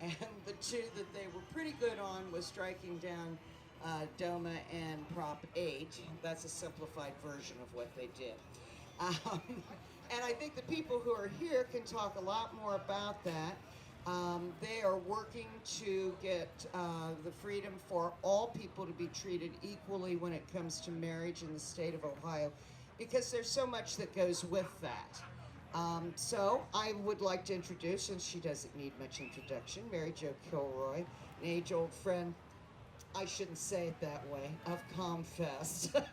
And the two that they were pretty good on was striking down DOMA and Prop 8. That's a simplified version of what they did. Um, and I think the people who are here can talk a lot more about that. They are working to get the freedom for all people to be treated equally when it comes to marriage in the state of Ohio, because there's so much that goes with that. So I would like to introduce, and she doesn't need much introduction, Mary Jo Kilroy, an age-old friend, I shouldn't say it that way, of ComFest.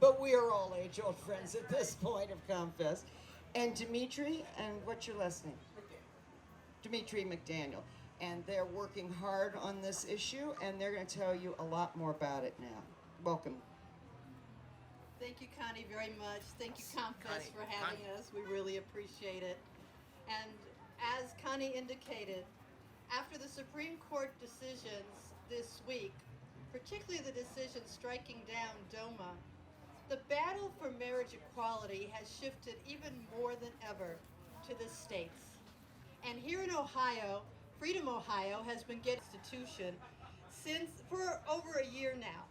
But we are all age-old friends at this point of ComFest. And Dimitri, and what's your last name? Dimitri McDaniel. And they're working hard on this issue, and they're going to tell you a lot more about it now. Welcome. Thank you, Connie, very much. Thank you, ComFest, for having us. We really appreciate it. And as Connie indicated, after the Supreme Court decisions this week, particularly the decision striking down DOMA, the battle for marriage equality has shifted even more than ever to the states. And here in Ohio, Freedom Ohio has been getting institution for over a year now.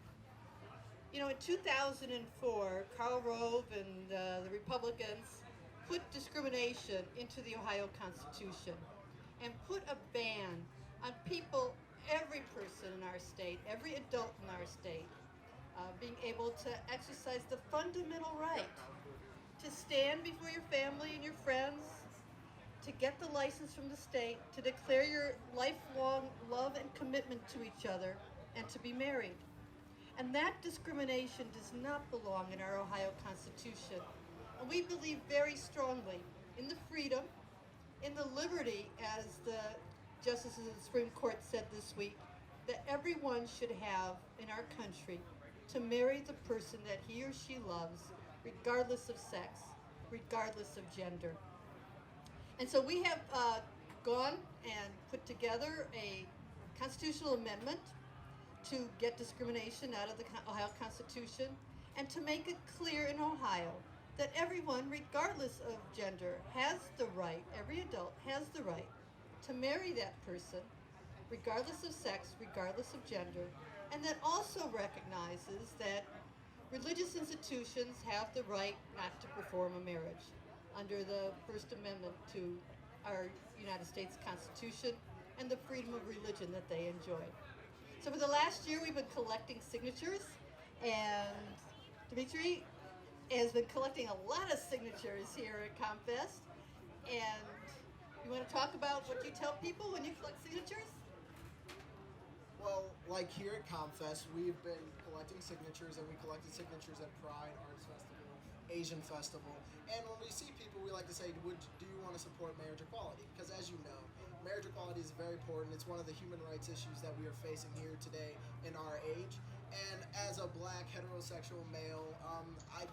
You know, in 2004, Karl Rove and the Republicans put discrimination into the Ohio Constitution and put a ban on people, every person in our state, every adult in our state, being able to exercise the fundamental right to stand before your family and your friends, to get the license from the state, to declare your lifelong love and commitment to each other, and to be married. And that discrimination does not belong in our Ohio Constitution. And we believe very strongly in the freedom, in the liberty, as the justices of the Supreme Court said this week, that everyone should have in our country to marry the person that he or she loves, regardless of sex, regardless of gender. And so we have gone and put together a constitutional amendment to get discrimination out of the Ohio Constitution and to make it clear in Ohio that everyone, regardless of gender, has the right, every adult has the right to marry that person, regardless of sex, regardless of gender, and that also recognizes that religious institutions have the right not to perform a marriage under the First Amendment to our United States Constitution and the freedom of religion that they enjoy. So for the last year, we've been collecting signatures, and Dimitri has been collecting a lot of signatures here at ComFest. And you want to talk about what you tell people when you collect signatures? Well, like here at ComFest, we've been collecting signatures, and we collected signatures at Pride, Arts Festival, Asian Festival. And when we see people, we like to say, do you want to support marriage equality? Because as you know, marriage equality is very important. It's one of the human rights issues that we are facing here today in our age. And as a black heterosexual male,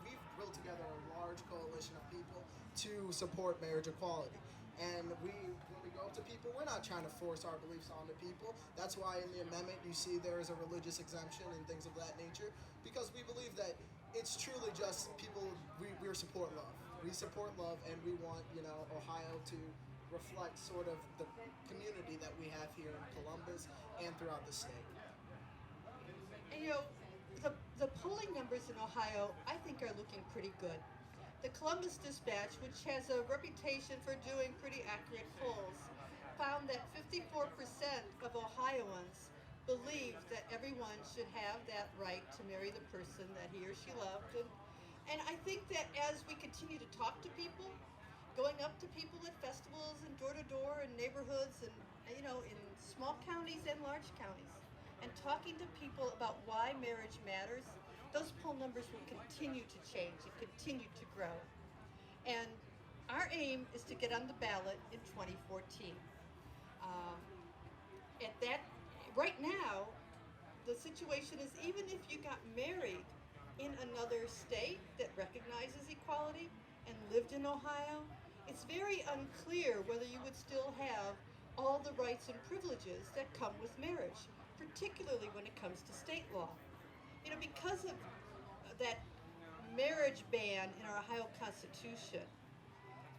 we've built together a large coalition of people to support marriage equality. And when we go up to people, we're not trying to force our beliefs onto people. That's why in the amendment you see there is a religious exemption and things of that nature, because we believe that it's truly just people, we support love. We support love, and we want, Ohio to reflect sort of the community that we have here in Columbus and throughout the state. And the polling numbers in Ohio, I think, are looking pretty good. The Columbus Dispatch, which has a reputation for doing pretty accurate polls, found that 54% of Ohioans believe that everyone should have that right to marry the person that he or she loved. And I think that as we continue to talk to people, going up to people at festivals and door to door in neighborhoods and, in small counties and large counties, and talking to people about why marriage matters, those poll numbers will continue to change and continue to grow. And our aim is to get on the ballot in 2014. Right now, the situation is, even if you got married in another state that recognizes equality and lived in Ohio, it's very unclear whether you would still have all the rights and privileges that come with marriage, particularly when it comes to state law. Because of that marriage ban in our Ohio Constitution,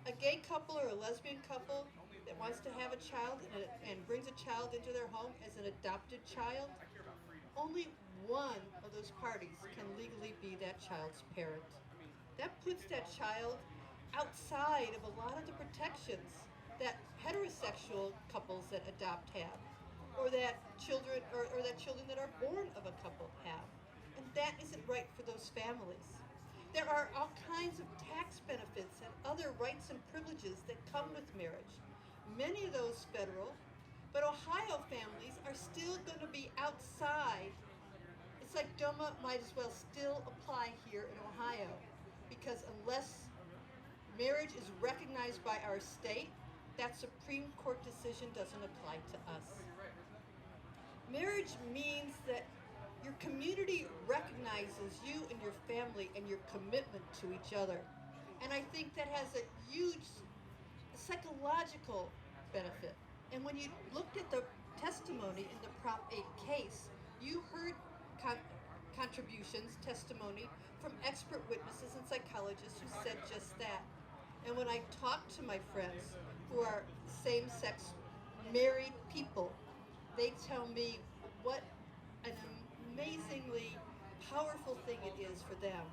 a gay couple or a lesbian couple that wants to have a child and brings a child into their home as an adopted child, only one of those parties can legally be that child's parent. That puts that child outside of a lot of the protections that heterosexual couples that adopt have, or that or that children that are born of a couple have. And that isn't right for those families. There are all kinds of tax benefits and other rights and privileges that come with marriage. Many of those federal, but Ohio families are still going to be outside. It's like DOMA might as well still apply here in Ohio, because unless marriage is recognized by our state, that Supreme Court decision doesn't apply to us. Marriage means that your community recognizes you and your family and your commitment to each other. And I think that has a huge psychological benefit. And when you looked at the testimony in the Prop 8 case, you heard contributions, testimony from expert witnesses and psychologists who said just that. And when I talk to my friends who are same-sex married people, they tell me what an amazingly powerful thing it is for them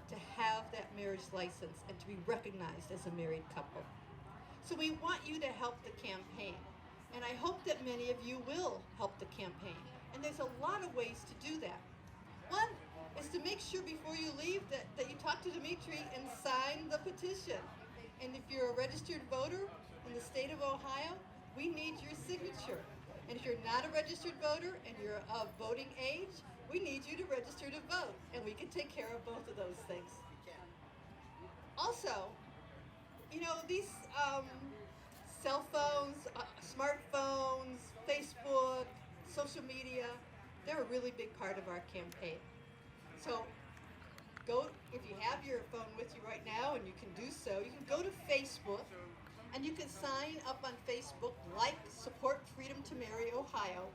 to have that marriage license and to be recognized as a married couple. So we want you to help the campaign. And I hope that many of you will help the campaign. And there's a lot of ways to do that. One is to make sure before you leave that you talk to Dimitri and sign the petition. And if you're a registered voter in the state of Ohio, we need your signature. And if you're not a registered voter and you're of voting age, we need you to register to vote. And we can take care of both of those things. Also, these cell phones, smartphones, Facebook, social media, they're a really big part of our campaign. So go, if you have your phone with you right now, and you can do so, you can go to Facebook, and you can sign up on Facebook, like Support Freedom to Marry Ohio,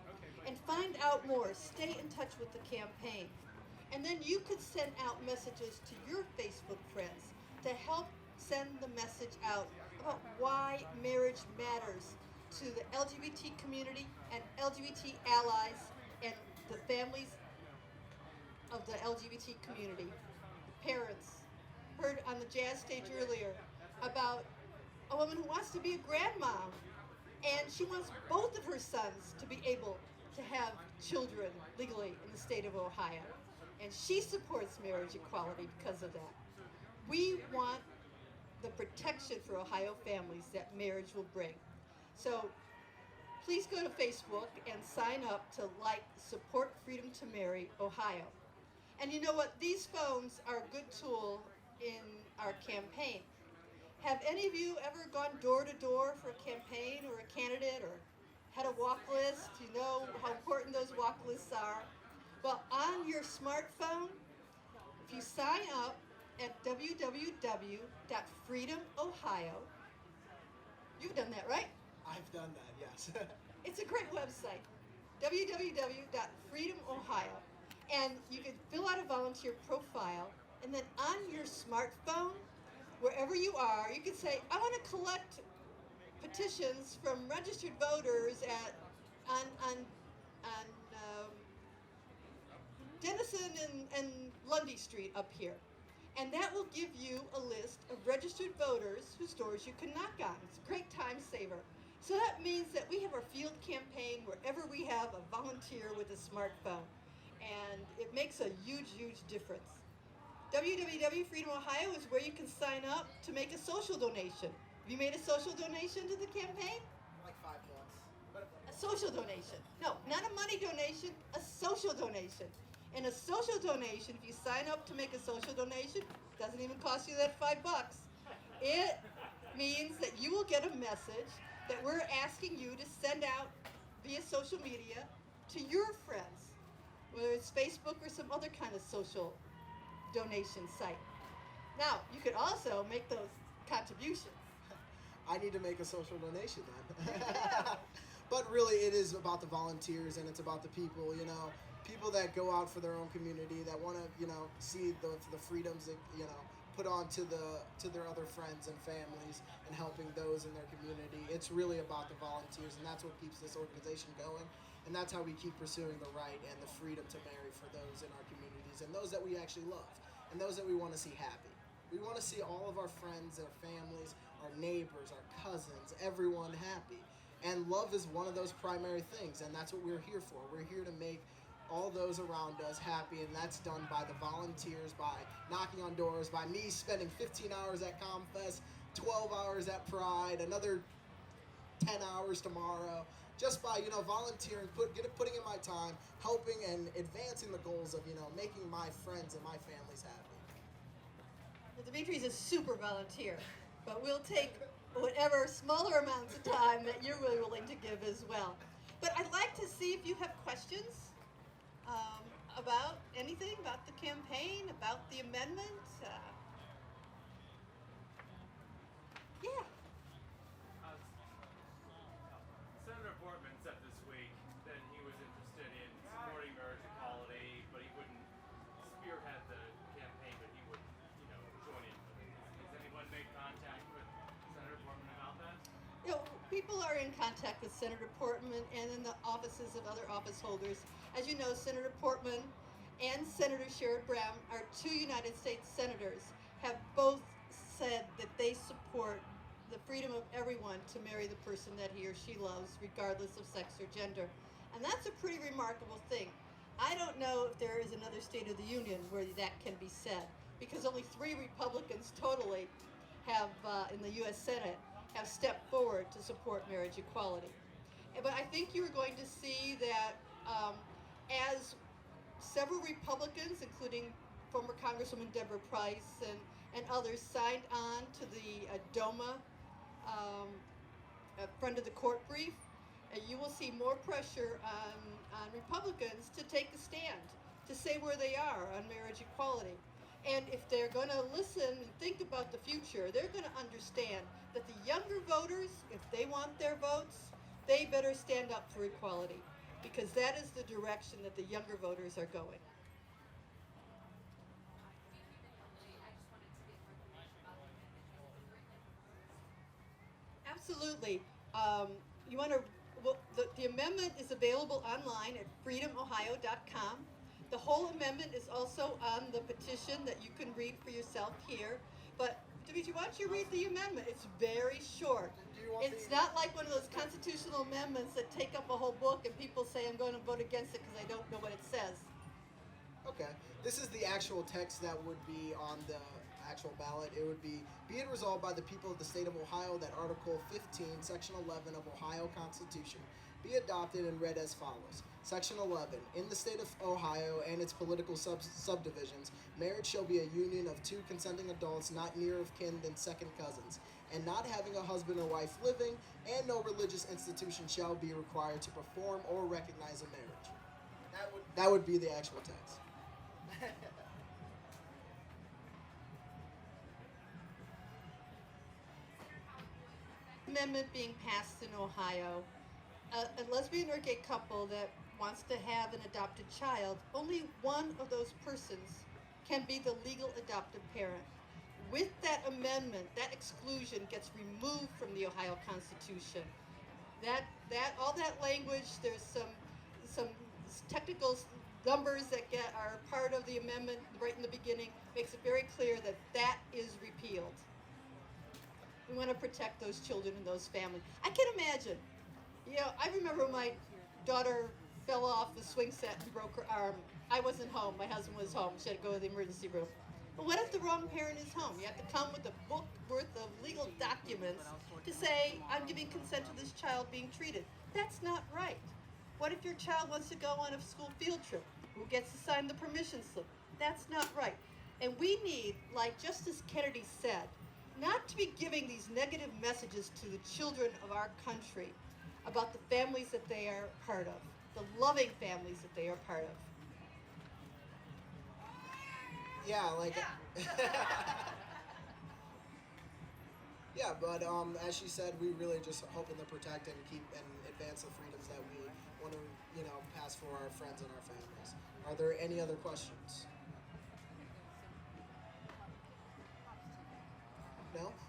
and find out more. Stay in touch with the campaign. And then you could send out messages to your Facebook friends to help send the message out about why marriage matters to the LGBT community and LGBT allies and the families of the LGBT community. Parents heard on the jazz stage earlier about a woman who wants to be a grandmom, and she wants both of her sons to be able to have children legally in the state of Ohio. And she supports marriage equality because of that. We want the protection for Ohio families that marriage will bring. So please go to Facebook and sign up to like Support Freedom to Marry Ohio. And you know what? These phones are a good tool in our campaign. Have any of you ever gone door to door for a campaign or a candidate, or had a walk list? You know how important those walk lists are. Well, on your smartphone, if you sign up at www.freedomohio, you've done that, right? I've done that, yes. It's a great website, www.freedomohio. And you can fill out a volunteer profile, and then on your smartphone, wherever you are, you can say, I want to collect petitions from registered voters on Denison and Lundy Street up here. And that will give you a list of registered voters whose doors you can knock on. It's a great time saver. So that means that we have our field campaign wherever we have a volunteer with a smartphone. And it makes a huge, huge difference. www.Freedom Ohio is where you can sign up to make a social donation. Have you made a social donation to the campaign? Like $5. A social donation. No, not a money donation, a social donation. And a social donation, if you sign up to make a social donation, doesn't even cost you that $5. It means that you will get a message that we're asking you to send out via social media to your friends, whether it's Facebook or some other kind of social donation site. Now, you could also make those contributions. I need to make a social donation then. But really, it is about the volunteers, and it's about the people, people that go out for their own community, that want to, see the freedoms, put on to their other friends and families and helping those in their community. It's really about the volunteers, and that's what keeps this organization going. And that's how we keep pursuing the right and the freedom to marry for those in our communities and those that we actually love and those that we want to see happy. We want to see all of our friends, our families, our neighbors, our cousins, everyone happy. And love is one of those primary things, and that's what we're here for. We're here to make all those around us happy, and that's done by the volunteers, by knocking on doors, by me spending 15 hours at ComFest, 12 hours at Pride, another 10 hours tomorrow, just by, volunteering, putting in my time, helping and advancing the goals of, making my friends and my families happy. Well, Dimitri's a super volunteer, but we'll take whatever smaller amounts of time that you're really willing to give as well. But I'd like to see if you have questions about anything, about the campaign, about the amendment. Yeah. Senator Portman said this week that he was interested in supporting marriage equality, but he wouldn't spearhead the campaign, but he would, join in. Has anyone made contact with Senator Portman about that? People are in contact with Senator Portman and in the offices of other office holders. As you know, Senator Portman and Senator Sherrod Brown, our two United States senators, have both said that they support the freedom of everyone to marry the person that he or she loves, regardless of sex or gender. And that's a pretty remarkable thing. I don't know if there is another state of the union where that can be said, because only 3 Republicans totally have, in the U.S. Senate, have stepped forward to support marriage equality. But I think you're going to see that as several Republicans, including former Congresswoman Deborah Price and others, signed on to the DOMA front of the court brief, you will see more pressure on Republicans to take a stand, to say where they are on marriage equality. And if they're going to listen and think about the future, they're going to understand that the younger voters, if they want their votes, they better stand up for equality, because that is the direction that the younger voters are going. Absolutely. You want to? Well, the amendment is available online at freedomohio.com. The whole amendment is also on the petition that you can read for yourself here. But Dimitri, why don't you read the amendment? It's very short. It's not like one of those constitutional amendments that take up a whole book and people say, I'm going to vote against it because I don't know what it says. Okay. This is the actual text that would be on the actual ballot. It would be it resolved by the people of the state of Ohio that Article 15, Section 11 of Ohio Constitution be adopted and read as follows. Section 11. In the state of Ohio and its political subdivisions, marriage shall be a union of 2 consenting adults not nearer of kin than second cousins, and not having a husband or wife living, and no religious institution shall be required to perform or recognize a marriage. That would be the actual text. Amendment being passed in Ohio, a lesbian or gay couple that wants to have an adopted child, only one of those persons can be the legal adoptive parent. With that amendment, that exclusion gets removed from the Ohio Constitution. All that language, there's some technical numbers that are part of the amendment right in the beginning, makes it very clear that that is repealed. We want to protect those children and those families. I can imagine. I remember when my daughter fell off the swing set and broke her arm. I wasn't home. My husband was home. She had to go to the emergency room. But what if the wrong parent is home? You have to come with a book worth of legal documents to say, I'm giving consent to this child being treated. That's not right. What if your child wants to go on a school field trip? Who gets to sign the permission slip? That's not right. And we need, like Justice Kennedy said, not to be giving these negative messages to the children of our country about the families that they are part of, the loving families that they are part of. Yeah, yeah, but as she said, we really just hoping to protect and keep and advance the freedoms that we want to, pass for our friends and our families. Are there any other questions?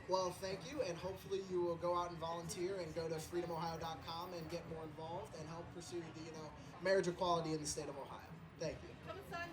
Well, thank you, and hopefully you will go out and volunteer and go to freedomohio.com and get more involved and help pursue the marriage equality in the state of Ohio. Thank you. Come inside.